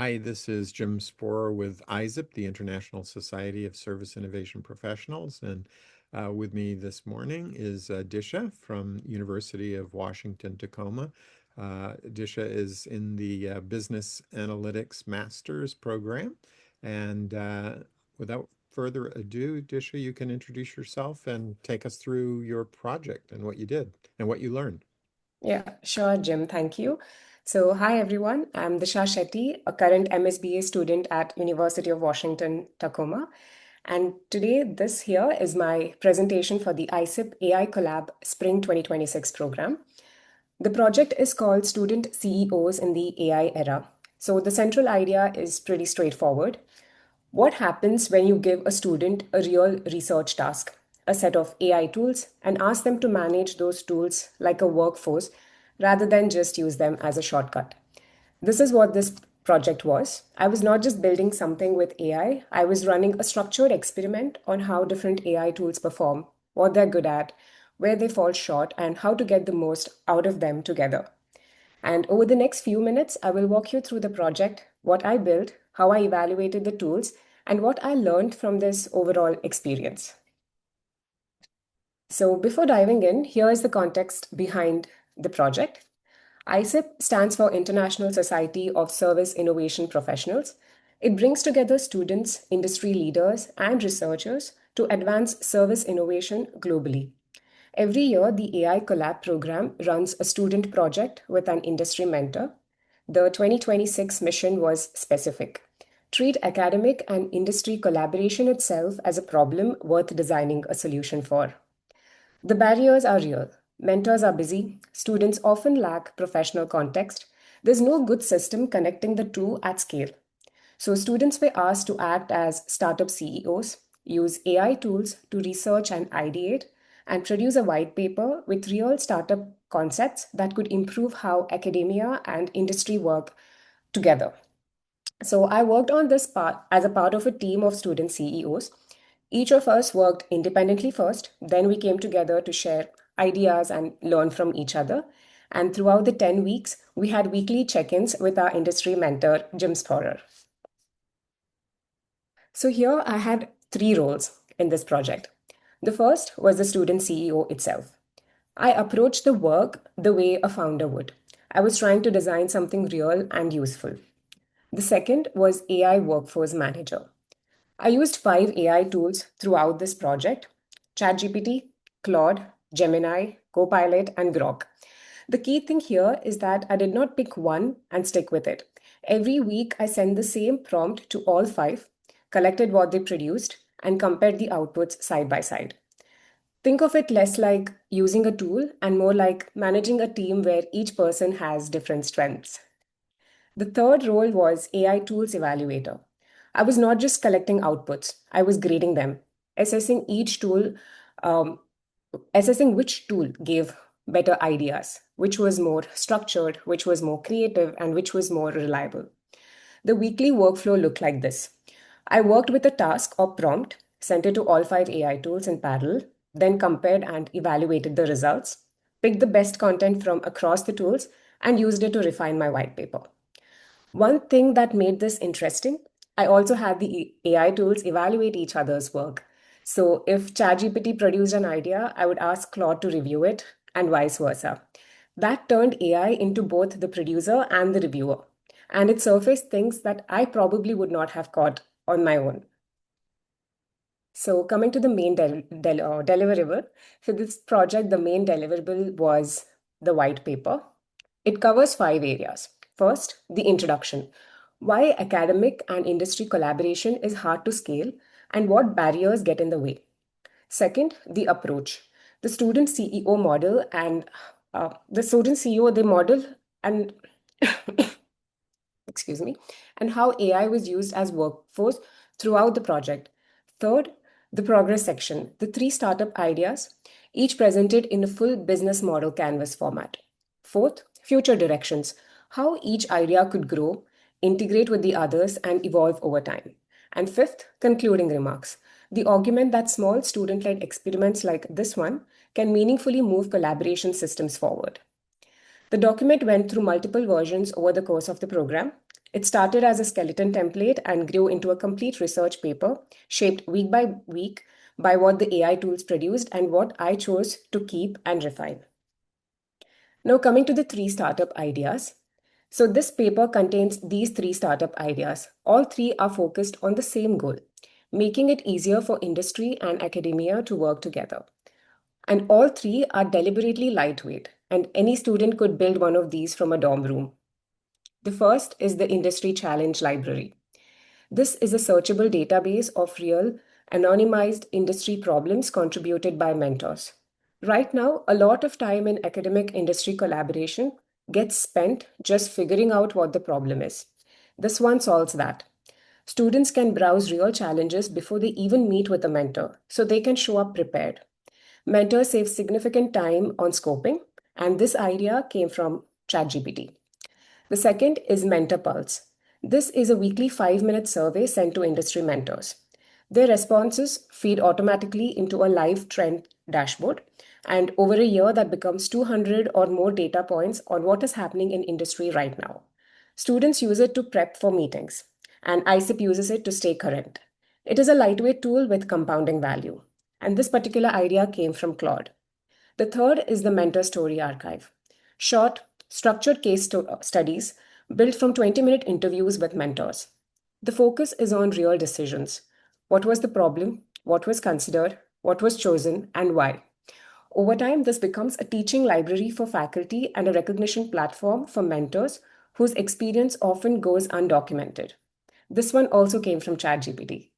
Hi, this is Jim Sporer with ISSIP, the International Society of Service Innovation Professionals, and with me this morning is Disha from University of Washington, Tacoma. Disha is in the Business Analytics Master's program, and without further ado, Disha, you can introduce yourself and take us through your project and what you did and what you learned. Yeah, sure, Jim. Thank you. So, hi everyone. I'm Disha Shetty, a current MSBA student at University of Washington, Tacoma. And today, this here is my presentation for the ISSIP AICollab Spring 2026 program. The project is called Student CEOs in the AI Era. So, the central idea is pretty straightforward. What happens when you give a student a real research task, a set of AI tools, and ask them to manage those tools like a workforce rather than just use them as a shortcut? This is what this project was. I was not just building something with AI, I was running a structured experiment on how different AI tools perform, what they're good at, where they fall short, and how to get the most out of them together. And over the next few minutes, I will walk you through the project, what I built, how I evaluated the tools, and what I learned from this overall experience. So before diving in, here is the context behind the project. ISSIP stands for International Society of Service Innovation Professionals. It brings together students, industry leaders, and researchers to advance service innovation globally. Every year, the AI Collab program runs a student project with an industry mentor. The 2026 mission was specific: treat academic and industry collaboration itself as a problem worth designing a solution for. The barriers are real. Mentors are busy. Students often lack professional context. There's no good system connecting the two at scale. So, students were asked to act as startup CEOs, use AI tools to research and ideate, and produce a white paper with real startup concepts that could improve how academia and industry work together. So, I worked on this part as a part of a team of student CEOs. Each of us worked independently first, then we came together to share ideas and learn from each other. And throughout the 10 weeks, we had weekly check ins with our industry mentor, Jim Sporer. So here I had three roles in this project. The first was the student CEO itself. I approached the work the way a founder would. I was trying to design something real and useful. The second was AI Workforce Manager. I used 5 AI tools throughout this project: ChatGPT, Claude, Gemini, Copilot, and Grok. The key thing here is that I did not pick one and stick with it. Every week, I sent the same prompt to all 5, collected what they produced, and compared the outputs side by side. Think of it less like using a tool and more like managing a team where each person has different strengths. The third role was AI Tools Evaluator. I was not just collecting outputs, I was grading them, assessing each tool, um, assessing which tool gave better ideas, which was more structured, which was more creative, and which was more reliable. The weekly workflow looked like this. I worked with a task or prompt, sent it to all 5 AI tools in parallel, then compared and evaluated the results, picked the best content from across the tools, and used it to refine my white paper. One thing that made this interesting, I also had the AI tools evaluate each other's work. So if ChatGPT produced an idea, I would ask Claude to review it, and vice versa. That turned AI into both the producer and the reviewer, and it surfaced things that I probably would not have caught on my own. So coming to the main deliverable, for this project, the main deliverable was the white paper. It covers 5 areas. First, the introduction: why academic and industry collaboration is hard to scale and what barriers get in the way. Second, the approach: the student CEO model and the student CEO, they model and excuse me, and how AI was used as workforce throughout the project. Third, the progress section, the 3 startup ideas, each presented in a full business model canvas format. Fourth, future directions, how each idea could grow, integrate with the others, and evolve over time. And fifth, concluding remarks, the argument that small student led experiments like this one can meaningfully move collaboration systems forward. The document went through multiple versions over the course of the program. It started as a skeleton template and grew into a complete research paper, shaped week by week by what the AI tools produced and what I chose to keep and refine. Now, coming to the three startup ideas. So, this paper contains these three startup ideas. All three are focused on the same goal, making it easier for industry and academia to work together. And all three are deliberately lightweight, and any student could build one of these from a dorm room. The first is the Industry Challenge Library. This is a searchable database of real, anonymized industry problems contributed by mentors. Right now, a lot of time in academic industry collaboration gets spent just figuring out what the problem is. This one solves that. Students can browse real challenges before they even meet with a mentor, so they can show up prepared. Mentors save significant time on scoping, and this idea came from ChatGPT. The second is Mentor Pulse. This is a weekly 5-minute survey sent to industry mentors. Their responses feed automatically into a live trend dashboard, and over a year, that becomes 200 or more data points on what is happening in industry right now. Students use it to prep for meetings, and ISSIP uses it to stay current. It is a lightweight tool with compounding value, and this particular idea came from Claude. The third is the Mentor Story Archive. Short, structured studies built from 20-minute interviews with mentors. The focus is on real decisions. What was the problem? What was considered? What was chosen? And why? Over time, this becomes a teaching library for faculty and a recognition platform for mentors whose experience often goes undocumented. This one also came from ChatGPT.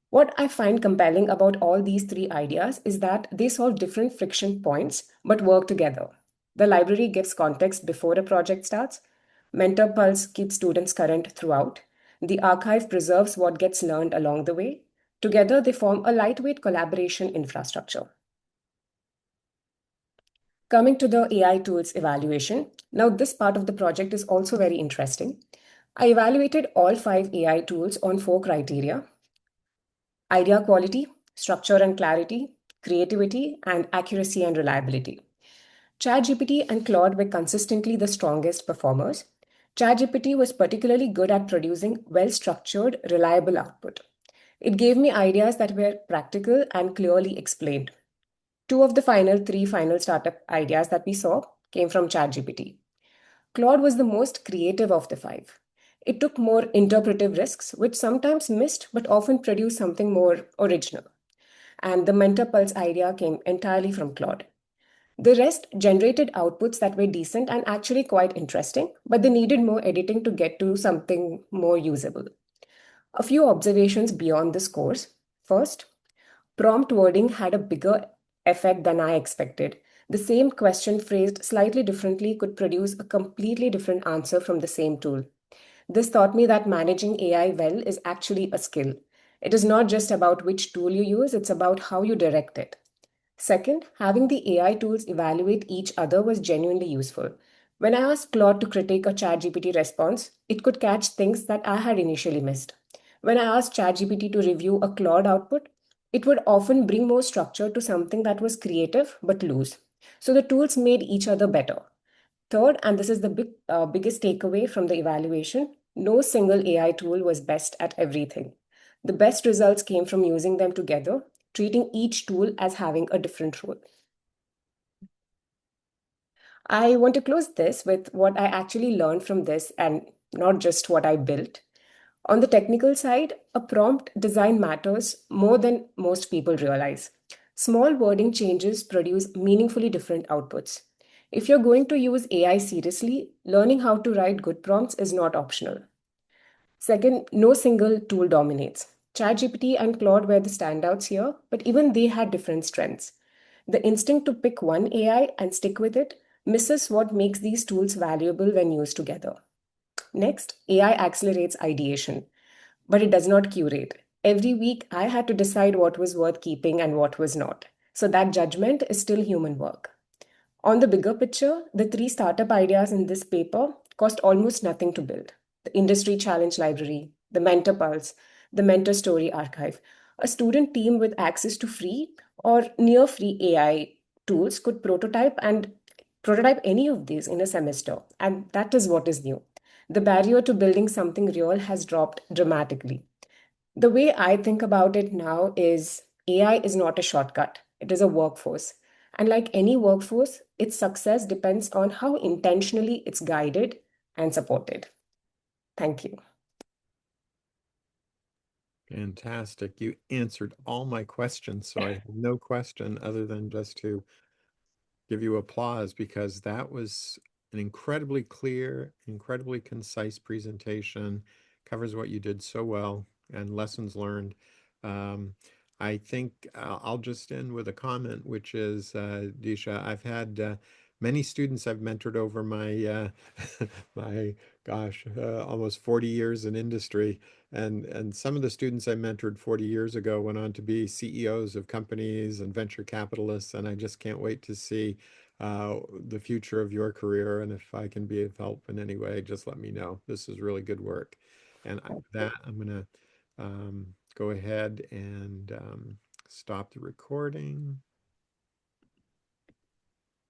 What I find compelling about all these three ideas is that they solve different friction points but work together. The library gives context before a project starts. Mentor Pulse keeps students current throughout. The archive preserves what gets learned along the way. Together, they form a lightweight collaboration infrastructure. Coming to the AI tools evaluation. Now, this part of the project is also very interesting. I evaluated all 5 AI tools on 4 criteria: idea quality, structure and clarity, creativity, and accuracy and reliability. ChatGPT and Claude were consistently the strongest performers. ChatGPT was particularly good at producing well structured, reliable output. It gave me ideas that were practical and clearly explained. Two of the three final startup ideas that we saw came from ChatGPT. Claude was the most creative of the 5. It took more interpretive risks, which sometimes missed but often produced something more original. And the Mentor Pulse idea came entirely from Claude. The rest generated outputs that were decent and actually quite interesting, but they needed more editing to get to something more usable. A few observations beyond this course. First, prompt wording had a bigger effect than I expected. The same question phrased slightly differently could produce a completely different answer from the same tool. This taught me that managing AI well is actually a skill. It is not just about which tool you use, it's about how you direct it. Second, having the AI tools evaluate each other was genuinely useful. When I asked Claude to critique a ChatGPT response, it could catch things that I had initially missed. When I asked ChatGPT to review a Claude output, it would often bring more structure to something that was creative but loose. So the tools made each other better. Third, and this is the biggest takeaway from the evaluation, no single AI tool was best at everything. The best results came from using them together, treating each tool as having a different role. I want to close this with what I actually learned from this and not just what I built. On the technical side, a prompt design matters more than most people realize. Small wording changes produce meaningfully different outputs. If you're going to use AI seriously, learning how to write good prompts is not optional. Second, no single tool dominates. ChatGPT and Claude were the standouts here, but even they had different strengths. The instinct to pick one AI and stick with it misses what makes these tools valuable when used together. Next, AI accelerates ideation, but it does not curate. Every week, I had to decide what was worth keeping and what was not. So that judgment is still human work. On the bigger picture, the 3 startup ideas in this paper cost almost nothing to build: the Industry Challenge Library, the Mentor Pulse, the Mentor Story Archive. A student team with access to free or near free AI tools could prototype any of these in a semester, and that is what is new. the barrier to building something real has dropped dramatically. The way I think about it now is AI is not a shortcut, it is a workforce. And like any workforce, its success depends on how intentionally it's guided and supported. Thank you. Fantastic. You answered all my questions, so I have no question other than just to give you applause because that was an incredibly clear, incredibly concise presentation, covers what you did so well and lessons learned. Um, I think I'll just end with a comment, which is, Disha, I've had many students I've mentored over my my gosh, almost 40 years in industry. And some of the students I mentored 40 years ago went on to be CEOs of companies and venture capitalists, and I just can't wait to see the future of your career. And if I can be of help in any way, just let me know. This is really good work. And with that, I'm going to go ahead and stop the recording.